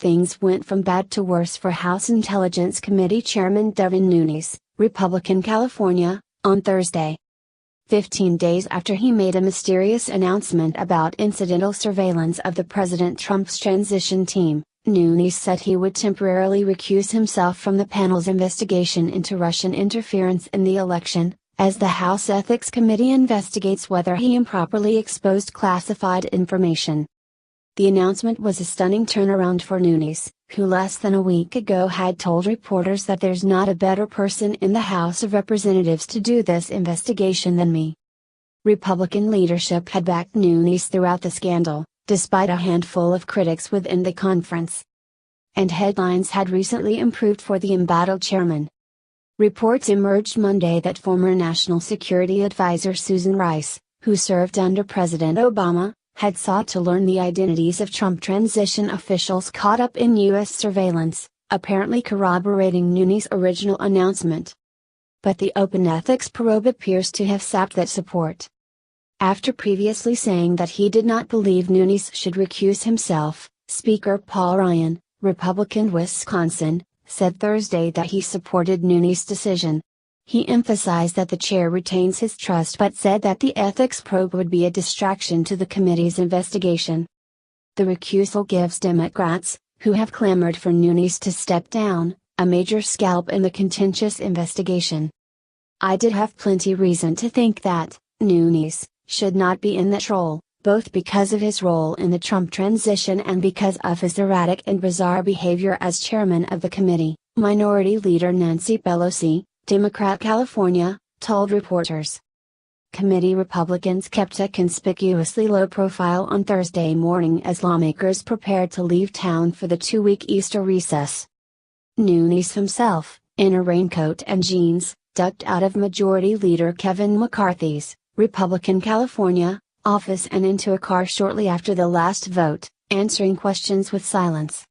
things went from bad to worse for House Intelligence Committee Chairman Devin Nunes, Republican California, on Thursday. 15 days after he made a mysterious announcement about incidental surveillance of the President Trump's transition team, Nunes said he would temporarily recuse himself from the panel's investigation into Russian interference in the election, as the House Ethics Committee investigates whether he improperly exposed classified information. The announcement was a stunning turnaround for Nunes, who less than a week ago had told reporters that there's not a better person in the House of Representatives to do this investigation than me. Republican leadership had backed Nunes throughout the scandal, despite a handful of critics within the conference. And headlines had recently improved for the embattled chairman. Reports emerged Monday that former National Security Advisor Susan Rice, who served under President Obama, had sought to learn the identities of Trump transition officials caught up in U.S. surveillance, apparently corroborating Nunes' original announcement. But the open ethics probe appears to have sapped that support. After previously saying that he did not believe Nunes should recuse himself, Speaker Paul Ryan, Republican Wisconsin, said Thursday that he supported Nunes' decision. He emphasized that the chair retains his trust but said that the ethics probe would be a distraction to the committee's investigation. The recusal gives Democrats, who have clamored for Nunes to step down, a major scalp in the contentious investigation. I did have plenty reason to think that Nunes should not be in that role, both because of his role in the Trump transition and because of his erratic and bizarre behavior as chairman of the committee, Minority Leader Nancy Pelosi, Democrat California, told reporters. Committee Republicans kept a conspicuously low profile on Thursday morning as lawmakers prepared to leave town for the two-week Easter recess. Nunes himself, in a raincoat and jeans, ducked out of Majority Leader Kevin McCarthy's, Republican California, office and into a car shortly after the last vote, answering questions with silence.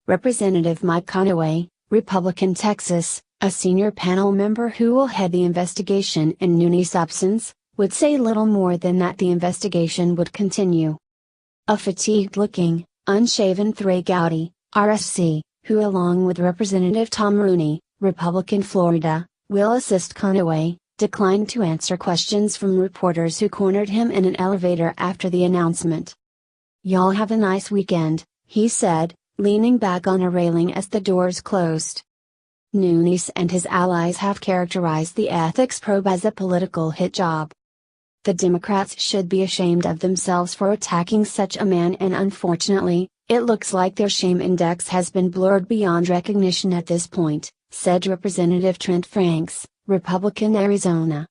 Representative Mike Conaway, Republican Texas, a senior panel member who will head the investigation in Nunes' absence, would say little more than that the investigation would continue. A fatigued-looking, unshaven Trey Gowdy, RSC, who along with Representative Tom Rooney, Republican Florida, will assist Conaway, declined to answer questions from reporters who cornered him in an elevator after the announcement. "Y'all have a nice weekend," he said, leaning back on a railing as the doors closed. Nunes and his allies have characterized the ethics probe as a political hit job. The Democrats should be ashamed of themselves for attacking such a man, and unfortunately, it looks like their shame index has been blurred beyond recognition at this point, said Representative Trent Franks, Republican Arizona.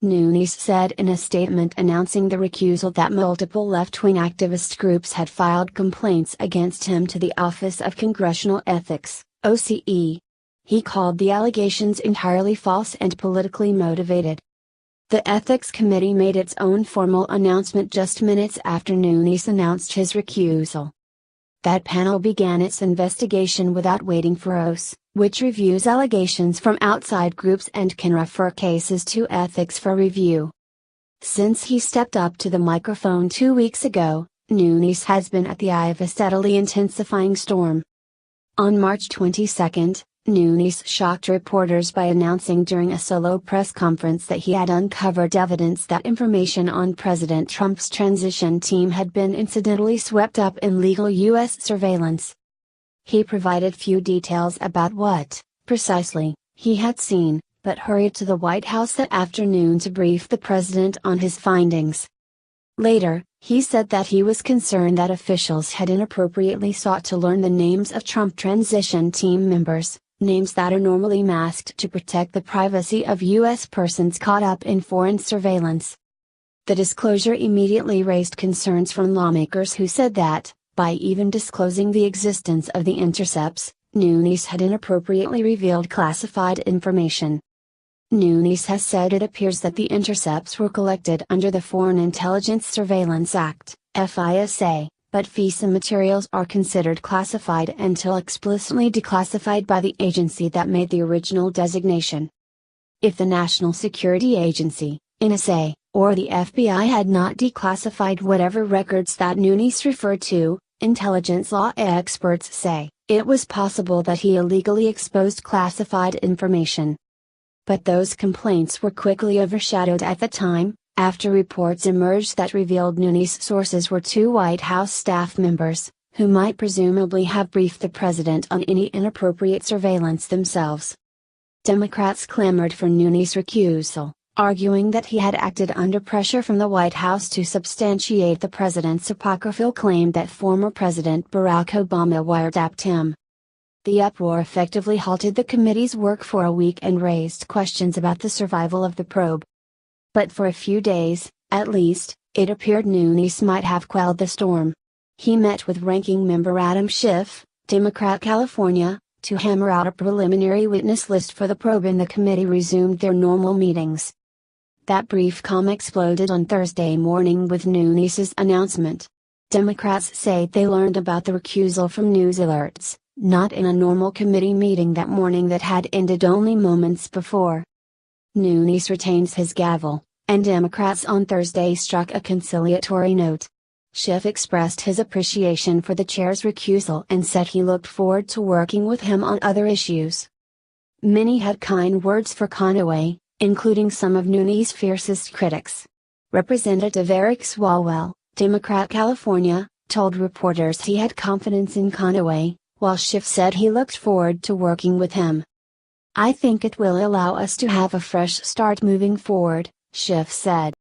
Nunes said in a statement announcing the recusal that multiple left-wing activist groups had filed complaints against him to the Office of Congressional Ethics, OCE. He called the allegations entirely false and politically motivated. The Ethics Committee made its own formal announcement just minutes after Nunes announced his recusal. That panel began its investigation without waiting for OCE, which reviews allegations from outside groups and can refer cases to ethics for review. Since he stepped up to the microphone 2 weeks ago, Nunes has been at the eye of a steadily intensifying storm. On March 22, Nunes shocked reporters by announcing during a solo press conference that he had uncovered evidence that information on President Trump's transition team had been incidentally swept up in legal U.S. surveillance. He provided few details about what, precisely, he had seen, but hurried to the White House that afternoon to brief the president on his findings. Later, he said that he was concerned that officials had inappropriately sought to learn the names of Trump transition team members, names that are normally masked to protect the privacy of U.S. persons caught up in foreign surveillance. The disclosure immediately raised concerns from lawmakers who said that, by even disclosing the existence of the intercepts, Nunes had inappropriately revealed classified information. Nunes has said it appears that the intercepts were collected under the Foreign Intelligence Surveillance Act, FISA, but FISA materials are considered classified until explicitly declassified by the agency that made the original designation. If the National Security Agency, NSA, or the FBI had not declassified whatever records that Nunes referred to, intelligence law experts say it was possible that he illegally exposed classified information. But those complaints were quickly overshadowed at the time, after reports emerged that revealed Nunes' sources were two White House staff members, who might presumably have briefed the president on any inappropriate surveillance themselves. Democrats clamored for Nunes' recusal, arguing that he had acted under pressure from the White House to substantiate the president's apocryphal claim that former President Barack Obama wiretapped him. The uproar effectively halted the committee's work for a week and raised questions about the survival of the probe. But for a few days, at least, it appeared Nunes might have quelled the storm. He met with Ranking Member Adam Schiff, Democrat California, to hammer out a preliminary witness list for the probe, and the committee resumed their normal meetings. That brief calm exploded on Thursday morning with Nunes' announcement. Democrats say they learned about the recusal from news alerts, not in a normal committee meeting that morning that had ended only moments before. Nunes retains his gavel, and Democrats on Thursday struck a conciliatory note. Schiff expressed his appreciation for the chair's recusal and said he looked forward to working with him on other issues. Many had kind words for Conaway, including some of Nunes' fiercest critics. Representative Eric Swalwell, Democrat California, told reporters he had confidence in Conaway, while Schiff said he looked forward to working with him. "I think it will allow us to have a fresh start moving forward," Schiff said.